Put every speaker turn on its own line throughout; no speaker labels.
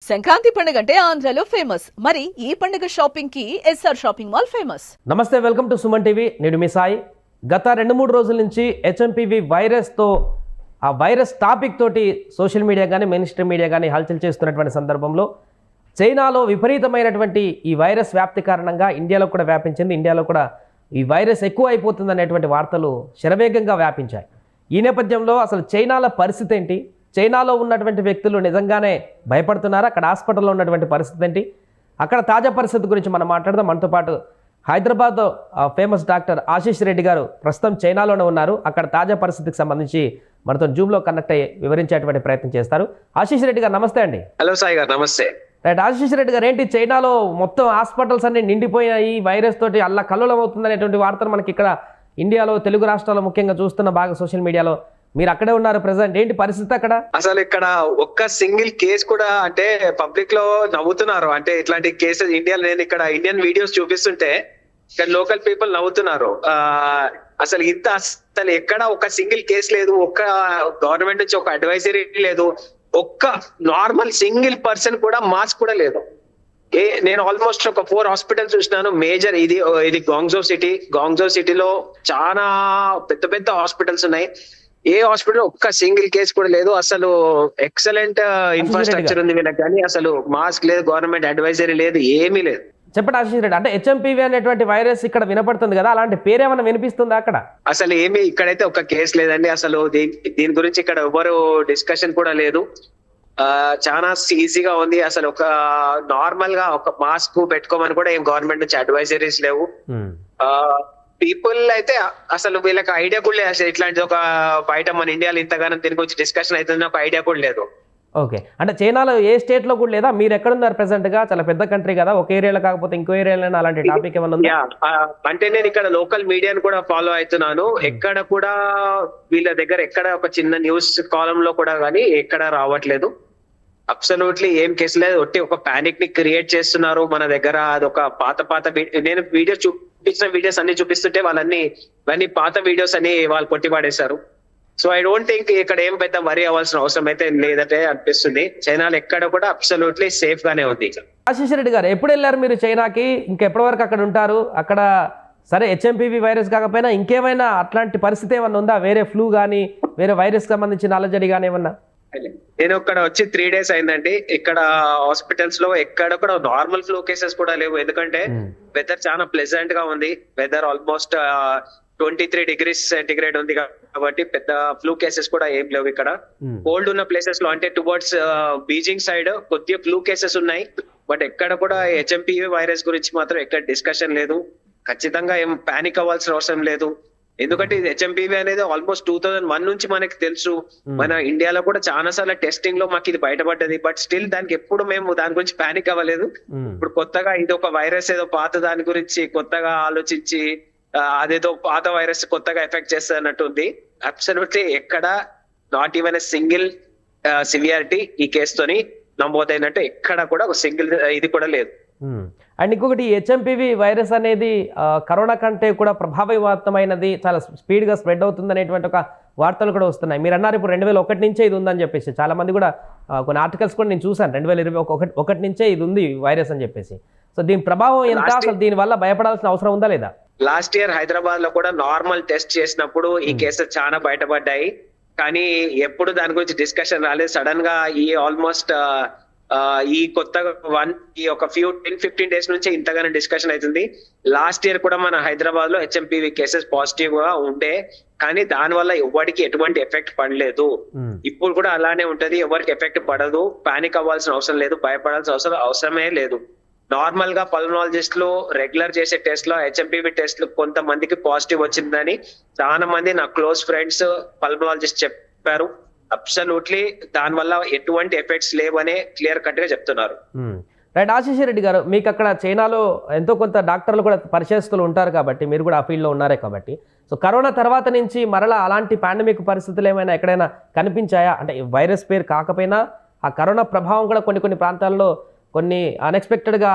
సంక్రాంతి పండుగ అంటే ఆంధ్రలో ఫేమస్. మరి ఈ పండుగ షాపింగ్ కి ఎస్ఆర్ షాపింగ్ మాల్ ఫేమస్.
నమస్తే, వెల్కమ్ టు సుమన్ టీవీ. నేను మీ సాయి. గత 2-3 రోజుల నుంచి హెచ్ఎంపీవీ వైరస్తో ఆ వైరస్ టాపిక్ తోటి సోషల్ మీడియా కానీ మెయిన్ స్ట్రీమ్ మీడియా కానీ హల్చల్ చేస్తున్నటువంటి సందర్భంలో చైనాలో విపరీతమైనటువంటి ఈ వైరస్ వ్యాప్తి కారణంగా ఇండియాలో కూడా వ్యాపించింది. ఇండియాలో కూడా ఈ వైరస్ ఎక్కువ అయిపోతుంది అనేటువంటి వార్తలు శరవేగంగా వ్యాపించాయి. ఈ నేపథ్యంలో అసలు చైనాలో పరిస్థితి ఏంటి, చైనాలో ఉన్నటువంటి వ్యక్తులు నిజంగానే భయపడుతున్నారా, అక్కడ హాస్పిటల్లో ఉన్నటువంటి పరిస్థితి ఏంటి, అక్కడ తాజా పరిస్థితి గురించి మనం మాట్లాడదాం. మనతో పాటు హైదరాబాద్ ఫేమస్ డాక్టర్ ఆశీష్ రెడ్డి గారు ప్రస్తుతం చైనాలోనే ఉన్నారు. అక్కడ తాజా పరిస్థితికి సంబంధించి మనతో జూమ్లో కనెక్ట్ అయ్యి వివరించేటువంటి ప్రయత్నం చేస్తారు. ఆశీష్ రెడ్డి గారు నమస్తే అండి.
హలో సాయి గారు, నమస్తే.
రైట్, ఆశీష్ రెడ్డి గారు, ఏంటి చైనాలో మొత్తం హాస్పిటల్స్ అన్ని నిండిపోయాయి, వైరస్ తోటి అల్లా కల్లోలం అవుతుంది అనేటువంటి వార్తలు మనకి ఇక్కడ ఇండియాలో తెలుగు రాష్ట్రాల్లో ముఖ్యంగా చూస్తున్న బాగా సోషల్ మీడియాలో. మీరు అక్కడే ఉన్నారు ప్రెసెంట్, ఏంటి పరిస్థితి అక్కడ?
అసలు ఇక్కడ ఒక్క సింగిల్ కేసు కూడా అంటే పబ్లిక్ లో నవ్వుతున్నారు. అంటే ఇట్లాంటి కేసెస్ ఇండియాలో నేను ఇక్కడ ఇండియన్ వీడియోస్ చూపిస్తుంటే ఇక్కడ లోకల్ పీపుల్ నవ్వుతున్నారు. అసలు అసలు ఎక్కడ ఒక సింగిల్ కేసు లేదు, ఒక్క గవర్నమెంట్ నుంచి ఒక అడ్వైజరీ లేదు, ఒక్క నార్మల్ సింగిల్ పర్సన్ కూడా మాస్క్ కూడా లేదు. నేను ఆల్మోస్ట్ ఒక 4 హాస్పిటల్స్ చూసినాను. మేజర్ ఇది గాంగ్జో సిటీలో చాలా పెద్ద పెద్ద హాస్పిటల్స్ ఉన్నాయి. ఏ హాస్పిటల్ ఒక్క సింగిల్ కేసు కూడా లేదు. అసలు ఎక్సలెంట్ ఇన్ఫ్రాస్ట్రక్చర్ ఉంది వీళ్ళకి, కానీ అసలు మాస్క్ లేదు, గవర్నమెంట్ అడ్వైజరీ లేదు, ఏమీ లేదు.
చెప్పండి ఆశీష్ రెడ్డి, అంటే హెచ్ఎంపీవీ అనేటువంటి వైరస్ ఇక్కడ వినపడుతుంది కదా, అలాంటి పేరేమైనా వినిపిస్తుందా అక్కడ?
అసలు ఏమి ఇక్కడైతే ఒక కేసు లేదండి. అసలు దీని గురించి ఇక్కడ ఎవరు డిస్కషన్ కూడా లేదు. చాలా ఈజీగా ఉంది. అసలు ఒక నార్మల్ గా ఒక మాస్క్ పెట్టుకోమని కూడా ఏం గవర్నమెంట్ నుంచి అడ్వైజరీస్ లేవు. పీపుల్ అయితే అసలు వీళ్ళకి ఐడియా కూడా లేదు. అసలు ఇట్లాంటి ఒక బయట మన ఇండియాలో ఇంతగానో దీని గురించి డిస్కషన్ అవుతుంది ఒక ఐడియా కూడా లేదు.
ఓకే, అంటే చైనాలో ఏ స్టేట్ లో కూడా లేదా? మీరు ఎక్కడున్నారు ప్రెసెంట్ గా? చాలా పెద్ద కంట్రీ కదా, ఒక ఏరియాలో కాకపోతే ఇంకో ఏరియాలో అలాంటి టాపిక్ ఏమన్నా ఉందా?
అంటే నేను ఇక్కడ లోకల్ మీడియాను కూడా ఫాలో అవుతున్నాను. ఎక్కడ కూడా వీళ్ళ దగ్గర ఎక్కడ ఒక చిన్న న్యూస్ కాలం లో కూడా కానీ ఎక్కడ రావట్లేదు. అబ్సల్యూట్లీ ఏం కేసు లేదు. ఒట్టి ఒక పానిక్ ని క్రియేట్ చేస్తున్నారు మన దగ్గర. అదొక పాత నేను చూపించిన వీడియోస్ అన్ని చూపిస్తుంటే ఇవన్నీ పాత వీడియోస్ అని వాళ్ళు కొట్టిపాడేశారు. సో ఐ డోంట్ థింక్ ఇక్కడ ఏం పెద్ద వరి అవ్వాల్సిన అవసరం అయితే లేదంటే అనిపిస్తుంది. చైనాలో ఎక్కడ కూడా అబ్సల్యూట్లీ సేఫ్ గానే ఉంది.
ఆశీష్ రెడ్డి గారు, ఎప్పుడు వెళ్ళారు మీరు చైనాకి? ఇంకెప్పటి వరకు అక్కడ ఉంటారు? అక్కడ సరే హెచ్ఎంపీవీ వైరస్ కాకపోయినా ఇంకేమైనా అట్లాంటి పరిస్థితి ఏమన్నా ఉందా? వేరే ఫ్లూ కానీ వేరే వైరస్ సంబంధించిన అలజడి కానీ ఏమన్నా?
నేను ఇక్కడ వచ్చి 3 days అయిందండి. ఇక్కడ హాస్పిటల్స్ లో ఎక్కడ కూడా నార్మల్ ఫ్లూ కేసెస్ కూడా లేవు. ఎందుకంటే వెదర్ చాలా ప్లెజెంట్ గా ఉంది. వెదర్ ఆల్మోస్ట్ 23 degrees సెంటిగ్రేడ్ ఉంది కాబట్టి పెద్ద ఫ్లూ కేసెస్ కూడా ఏం లేవు ఇక్కడ. కోల్డ్ ఉన్న ప్లేసెస్ లో అంటే టువర్డ్స్ బీజింగ్ సైడ్ కొద్దిగా ఫ్లూ కేసెస్ ఉన్నాయి. బట్ ఎక్కడ కూడా హెచ్ఎంపీవీ వైరస్ గురించి మాత్రం ఎక్కడ డిస్కషన్ లేదు. ఖచ్చితంగా ఏం పానిక్ అవ్వాల్సిన అవసరం లేదు. ఎందుకంటే ఇది హెచ్ఎంపీవీ అనేది ఆల్మోస్ట్ 2001 నుంచి మనకి తెలుసు. మన ఇండియాలో కూడా చాలా సార్లు టెస్టింగ్ లో మాకు ఇది బయటపడ్డది. బట్ స్టిల్ దానికి ఎప్పుడు మేము దాని గురించి పానిక్ అవ్వలేదు. ఇప్పుడు కొత్తగా ఇది ఒక వైరస్ ఏదో పాత దాని గురించి కొత్తగా ఆలోచించి అదేదో పాత వైరస్ కొత్తగా ఎఫెక్ట్ చేస్తున్నట్టుంది. అబ్సల్యూట్లీ ఎక్కడ not even a single severity ఈ కేసుతోని నమోదైనట్టు ఎక్కడ కూడా ఒక సింగిల్ ఇది కూడా లేదు.
అండ్ ఇంకొకటి, హెచ్ఎంపీవీ వైరస్ అనేది కరోనా కంటే కూడా ప్రభావవంతమైనది, చాలా స్పీడ్గా స్ప్రెడ్ అవుతుంది అనేటువంటి ఒక వార్తలు కూడా వస్తున్నాయి. మీరు అన్నారు ఇప్పుడు 2001 నుంచే ఇది ఉందని చెప్పేసి. చాలా మంది కూడా కొన్ని ఆర్టికల్స్ కూడా నేను చూసాను, 2021 నుంచే ఇది ఉంది వైరస్ అని చెప్పేసి. సో దీని ప్రభావం ఎంత, అసలు దీని వల్ల భయపడాల్సిన అవసరం ఉందా లేదా?
లాస్ట్ ఇయర్ హైదరాబాద్ లో కూడా నార్మల్ టెస్ట్ చేసినప్పుడు ఈ కేసెస్ చాలా బయటపడ్డాయి. కానీ ఎప్పుడు దాని గురించి డిస్కషన్ రాలేదు. సడన్ గా ఈ ఆల్మోస్ట్ ఈ కొత్తగా ఈ ఒక 10-15 days నుంచి ఇంతగానో డిస్కషన్ అవుతుంది. లాస్ట్ ఇయర్ కూడా మన హైదరాబాద్ లో హెచ్ఎంపీవీ కేసెస్ పాజిటివ్ గా ఉండే, కానీ దాని వల్ల ఎవరికి ఎటువంటి ఎఫెక్ట్ పడలేదు. ఇప్పుడు కూడా అలానే ఉంటది, ఎవరికి ఎఫెక్ట్ పడదు. పానిక్ అవ్వాల్సిన అవసరం లేదు, భయపడాల్సిన అవసరమే లేదు. నార్మల్ గా పల్మనాలజిస్టులు రెగ్యులర్ చేసే టెస్ట్ లో హెచ్ఎంపీవీ టెస్ట్లు కొంతమందికి పాజిటివ్ వచ్చిందని చాలా మంది నా క్లోజ్ ఫ్రెండ్స్ పల్మనాలజిస్ట్ చెప్పారు. అబ్సల్యూట్లీ దాని వల్ల ఎటువంటి ఎఫెక్ట్స్ లేవనే క్లియర్ కట్ గా చెప్తున్నారు.
రైట్, ఆశీష్ రెడ్డి గారు, మీకు అక్కడ చైనాలో ఎంతో కొంత డాక్టర్లు కూడా పరిచయస్తులు ఉంటారు కాబట్టి, మీరు కూడా ఆ ఫీల్డ్లో ఉన్నారే కాబట్టి, సో కరోనా తర్వాత నుంచి మరలా అలాంటి పాండమిక్ పరిస్థితులు ఏమైనా ఎక్కడైనా కనిపించాయా? అంటే వైరస్ పేరు కాకపోయినా ఆ కరోనా ప్రభావం కూడా కొన్ని ప్రాంతాల్లో కొన్ని అన్ఎక్స్పెక్టెడ్గా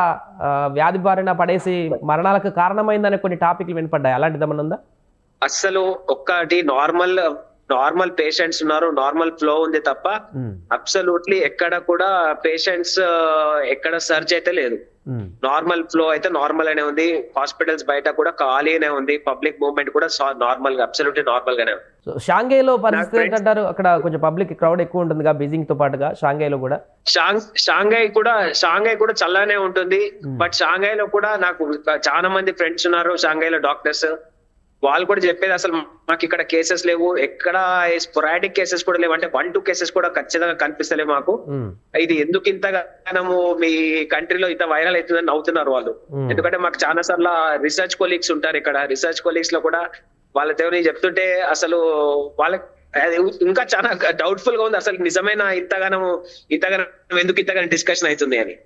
వ్యాధి బారిన పడేసి మరణాలకు కారణమైందనే కొన్ని టాపిక్లు వినపడ్డాయి. అలాంటిది ఏమన్నా ఉందా?
అసలు ఒక్కటి నార్మల్ నార్మల్ పేషెంట్స్ ఉన్నారు, నార్మల్ ఫ్లో ఉంది తప్ప అబ్సల్యూట్లీ ఎక్కడ కూడా పేషెంట్స్ ఎక్కడ సర్చ్ అయితే లేదు. నార్మల్ ఫ్లో అయితే నార్మల్ అనే ఉంది. హాస్పిటల్స్ బయట కూడా ఖాళీనే ఉంది. పబ్లిక్ మూవ్మెంట్ కూడా నార్మల్ గా అబ్సల్యూట్లీ నార్మల్ గానే ఉంది.
సో షాంఘైలో పరిస్థితి ఏంటంటారు? అక్కడ కొంచెం పబ్లిక్ క్రౌడ్ ఎక్కువ ఉంటుంది బీజింగ్ తో పాటుగా షాంఘైలో కూడా.
షాంఘై కూడా చల్లనే ఉంటుంది. బట్ షాంఘైలో కూడా నాకు చాలా మంది ఫ్రెండ్స్ ఉన్నారు షాంఘైలో డాక్టర్స్. వాళ్ళు కూడా చెప్పేది అసలు మాకు ఇక్కడ కేసెస్ లేవు, ఎక్కడ స్పొరాడిక్ కేసెస్ కూడా లేవు, అంటే 1-2 కేసెస్ కూడా ఖచ్చితంగా కనిపిస్తలేవు మాకు. ఇది ఎందుకు ఇంతగానము మీ కంట్రీలో ఇంత వైరల్ అవుతుందని నవ్వుతున్నారు వాళ్ళు. ఎందుకంటే మాకు చాలా సార్లు రీసెర్చ్ కొలీగ్స్ ఉంటారు ఇక్కడ. రీసెర్చ్ కొలీగ్స్ లో కూడా వాళ్ళతో చెప్తుంటే అసలు వాళ్ళకి ఇంకా చాలా డౌట్ఫుల్ గా ఉంది, అసలు నిజమైన ఇంతగానం ఎందుకు ఇంతగానం డిస్కషన్ అవుతుంది అని.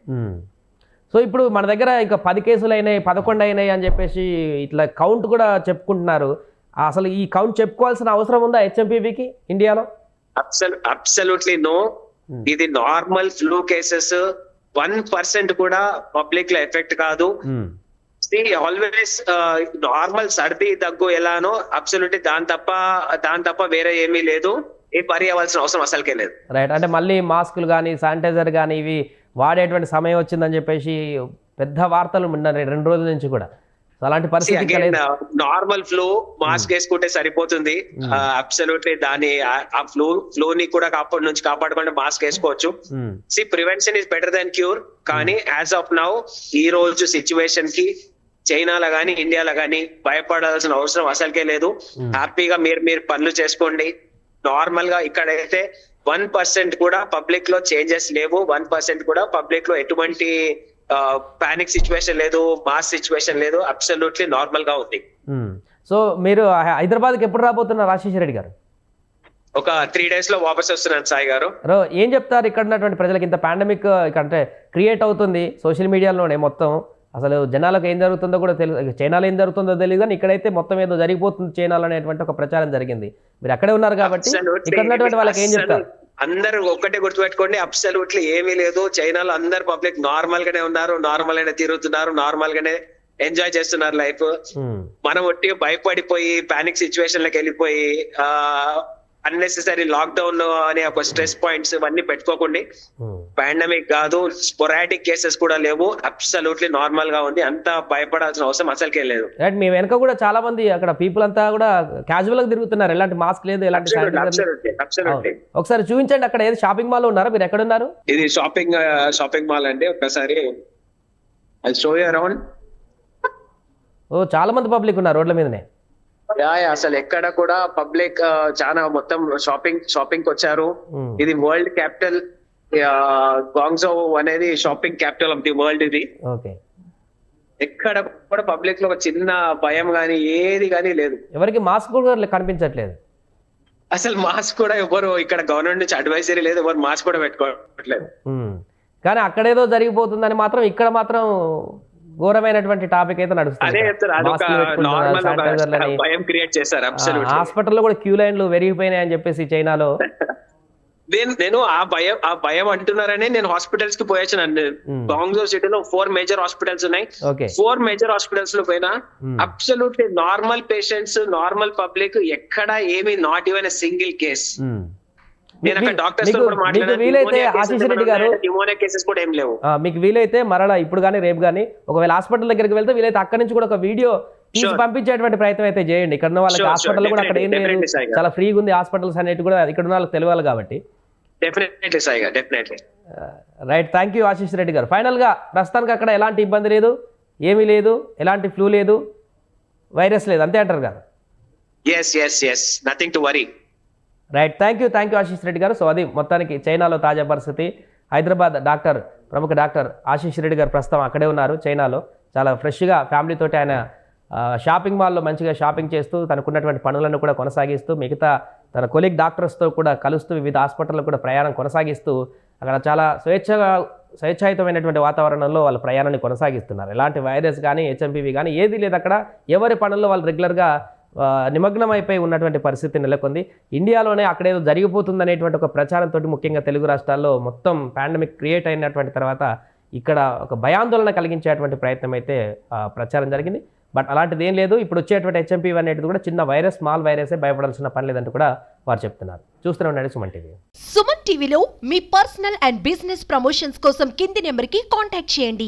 సో ఇప్పుడు మన దగ్గర ఇంకా 10 కేసులు అయినాయి, 11 అయినాయి అని చెప్పేసి ఇట్లా కౌంట్ కూడా చెప్పుకుంటున్నారు. అసలు ఈ కౌంట్ చెప్పుకోవాల్సిన అవసరం ఉందా హెచ్ఎంపీవీకి ఇండియాలో?
Absolutely no. ఇది నార్మల్ ఫ్లూ కేసెస్. 1% కూడా పబ్లిక్ లో ఎఫెక్ట్ కాదు. ఆల్వేస్ నార్మల్ సర్ది దగ్గు ఎలానో అబ్సల్యూట్లీ దాని తప్ప వేరే ఏమీ లేదు. ఏ పరి అవ్వాల్సిన అవసరం అసలుకే లేదు.
రైట్. అంటే మళ్ళీ మాస్కులు కానీ శానిటైజర్ కానీ ఇవి వాడేటువంటి సమయం వచ్చిందని చెప్పేసి పెద్ద వార్తలు 2 రోజుల నుంచి కూడా. అలాంటి పరిస్థితి
నార్మల్ ఫ్లూ మాస్క్ వేసుకుంటే సరిపోతుంది. అబ్సల్యూట్లీ దాని ఆ ఫ్లూ ని కూడా కాపాడుకుంటే మాస్క్ వేసుకోవచ్చు. Prevention is better than cure. కానీ యాజ్ ఆఫ్ నౌ ఈ రోజు సిచ్యువేషన్ కి చైనాలో గానీ ఇండియాలో గానీ భయపడాల్సిన అవసరం అసలుకే లేదు. హ్యాపీగా మీరు పనులు చేసుకోండి. నార్మల్ గా ఇక్కడైతే 1% కూడా పబ్లిక్ లో చేంజెస్ లేవు. 1% కూడా పబ్లిక్ లో ఎటువంటి పానిక్ సిచ్యువేషన్ లేదు, మాస్ సిచ్యువేషన్ లేదు. అబ్సల్యూట్లీ నార్మల్ గా ఉంది.
సో మీరు హైదరాబాద్కి ఎప్పుడు రాబోతున్నారు ఆశీష్ రెడ్డి గారు?
ఒక 3 days లో వాపస్ వస్తున్నాను సాయి గారు.
ఏం చెప్తారు ఇక్కడ ఉన్నటువంటి ప్రజలకు? ఇంత పాండమిక్ అంటే క్రియేట్ అవుతుంది సోషల్ మీడియాలోనే, మొత్తం అసలు జనాలకు ఏం జరుగుతుందో కూడా తెలియదు, చైనాలో ఏం జరుగుతుందో తెలియదు, కానీ ఇక్కడైతే మొత్తం ఏదో జరిగిపోతుంది చైనాలో అనేటువంటి ఒక ప్రచారం జరిగింది. మీరు అక్కడే ఉన్నారు కాబట్టి ఇక్కడ ఉన్నటువంటి వాళ్ళకి ఏం చెప్తారు?
అందరూ ఒక్కటే గుర్తుపెట్టుకోండి, అబ్సల్యూట్లీ ఏమీ లేదు. చైనాలో అందరు పబ్లిక్ నార్మల్ గానే ఉన్నారు, నార్మల్ గానే తిరుగుతున్నారు, నార్మల్ గానే ఎంజాయ్ చేస్తున్నారు లైఫ్. మనం ఒట్టి భయపడిపోయి పానిక్ సిచ్యువేషన్ లకి వెళ్ళిపోయి అన్నెసెసరీ లాక్డౌన్ అనే ఒక స్ట్రెస్ పాయింట్స్ ఇవన్నీ పెట్టుకోకండి. పాండమిక్ కాదు, స్పొరాడిక్ కేసెస్ కూడా లేవు. అబ్సల్యూట్లీ నార్మల్ గా ఉంది. అంత భయపడాల్సిన అవసరం అసలుకే లేదు.
మీ వెనక కూడా చాలా మంది అక్కడ పీపుల్ అంతా కూడా క్యాజువల్ గా తిరుగుతున్నారు, ఎలాంటి మాస్క్ లేదు, ఎలాంటి. ఒకసారి చూపించండి, అక్కడ ఏది షాపింగ్ మాల్ ఉన్నారా? మీరు ఎక్కడ ఉన్నారు?
ఇది షాపింగ్ మాల్ అండి. ఒకసారి షో యు అరౌండ్.
చాలా మంది పబ్లిక్ ఉన్నారు రోడ్ల మీదనే.
అసలు ఎక్కడ కూడా పబ్లిక్ చాలా మొత్తం షాపింగ్ వచ్చారు. ఇది వరల్డ్ క్యాపిటల్, గ్వాంగ్జో అనేది shopping capital of the world. ఇది ఎక్కడ కూడా పబ్లిక్ లో ఒక చిన్న భయం గానీ ఏది గానీ లేదు.
ఎవరికి మాస్క్ కూడా కనిపించట్లేదు.
అసలు మాస్క్ కూడా ఎవరు ఇక్కడ గవర్నమెంట్ నుంచి అడ్వైజరీ లేదు, ఎవరు మాస్క్ కూడా పెట్టుకోవట్లేదు.
కానీ అక్కడేదో జరిగిపోతుందని మాత్రం ఇక్కడ మాత్రం ఘోరమైనటువంటి టాపిక్ అయితే నడుస్తుంది. హాస్పిటల్లో కూడా క్యూ లైన్లు పెరిగిపోయినాయి అని చెప్పేసి చైనాలో.
నేను ఆ భయం అంటున్నారని నేను హాస్పిటల్స్ కి పోయొచ్చాను. గ్వాంగ్జో సిటీలో 4 మేజర్ హాస్పిటల్స్ ఉన్నాయి. 4 మేజర్ హాస్పిటల్స్ లో పోయినా absolutely normal patients, normal public, ఎక్కడ ఏమి నాట్ ఈవెన్ సింగిల్ కేస్.
వీలైతే ఆశీష్ రెడ్డి గారు మీకు వీలైతే మరలా ఇప్పుడు కానీ రేపు కానీ ఒకవేళ హాస్పిటల్ దగ్గరికి వెళ్తే వీలైతే అక్కడి నుంచి కూడా ఒక వీడియో తీసి పంపించేటువంటి ప్రయత్నం అయితే చేయండి. ఇక్కడ ఉన్న వాళ్ళకి హాస్పిటల్ కూడా అక్కడ ఏం లేదు, చాలా ఫ్రీగా ఉంది హాస్పిటల్స్ అనేవి కూడా ఇక్కడ ఉన్న వాళ్ళకి తెలియాలి కాబట్టి. Right. Thank you Ashish Reddy గారు. ఫైనల్ గా ప్రస్తుతానికి అక్కడ ఎలాంటి ఇబ్బంది లేదు, ఏమీ లేదు, ఎలాంటి ఫ్లూ లేదు, వైరస్ లేదు, అంతే అంటారు కదా?
Nothing to worry.
Right. Thank you Ashish Reddy గారు. సో అది మొత్తానికి చైనాలో తాజా పరిస్థితి. హైదరాబాద్ ప్రముఖ డాక్టర్ ఆశీష్ రెడ్డి గారు ప్రస్తుతం అక్కడే ఉన్నారు చైనాలో. చాలా ఫ్రెష్గా ఫ్యామిలీతోటి ఆయన షాపింగ్ మాల్లో మంచిగా షాపింగ్ చేస్తూ తనకున్నటువంటి పనులను కూడా కొనసాగిస్తూ మిగతా తన కొలీగ్ డాక్టర్స్తో కూడా కలుస్తూ వివిధ హాస్పిటల్లో కూడా ప్రయాణం కొనసాగిస్తూ అక్కడ చాలా స్వేచ్ఛాయుతమైనటువంటి వాతావరణంలో వాళ్ళ ప్రయాణాన్ని కొనసాగిస్తున్నారు. ఎలాంటి వైరస్ కానీ హెచ్ఎంపీవీ కానీ ఏది లేదు అక్కడ. ఎవరి పనుల్లో వాళ్ళు రెగ్యులర్గా నిమగ్నమైపోయి ఉన్నటువంటి పరిస్థితి నెలకొంది. ఇండియాలోనే అక్కడేదో జరిగిపోతుందనేటువంటి ఒక ప్రచారంతో ముఖ్యంగా తెలుగు రాష్ట్రాల్లో మొత్తం పాండమిక్ క్రియేట్ అయినటువంటి తర్వాత ఇక్కడ ఒక భయాందోళన కలిగించేటువంటి ప్రయత్నం అయితే ప్రచారం జరిగింది. బట్ అలాంటిది ఏం లేదు. ఇప్పుడు వచ్చేటువంటి హెచ్ఎంపీవీ అనేది కూడా చిన్న వైరస్, స్మాల్ వైరసే, భయపడాల్సిన పని లేదంటూ కూడా వారు చెప్తున్నారు. చూస్తూనే ఉండండి సుమన్ టీవీ.
సుమన్ టీవీలో మీ పర్సనల్ అండ్ బిజినెస్ ప్రమోషన్స్ కోసం కింది నెంబర్కి కాంటాక్ట్ చేయండి.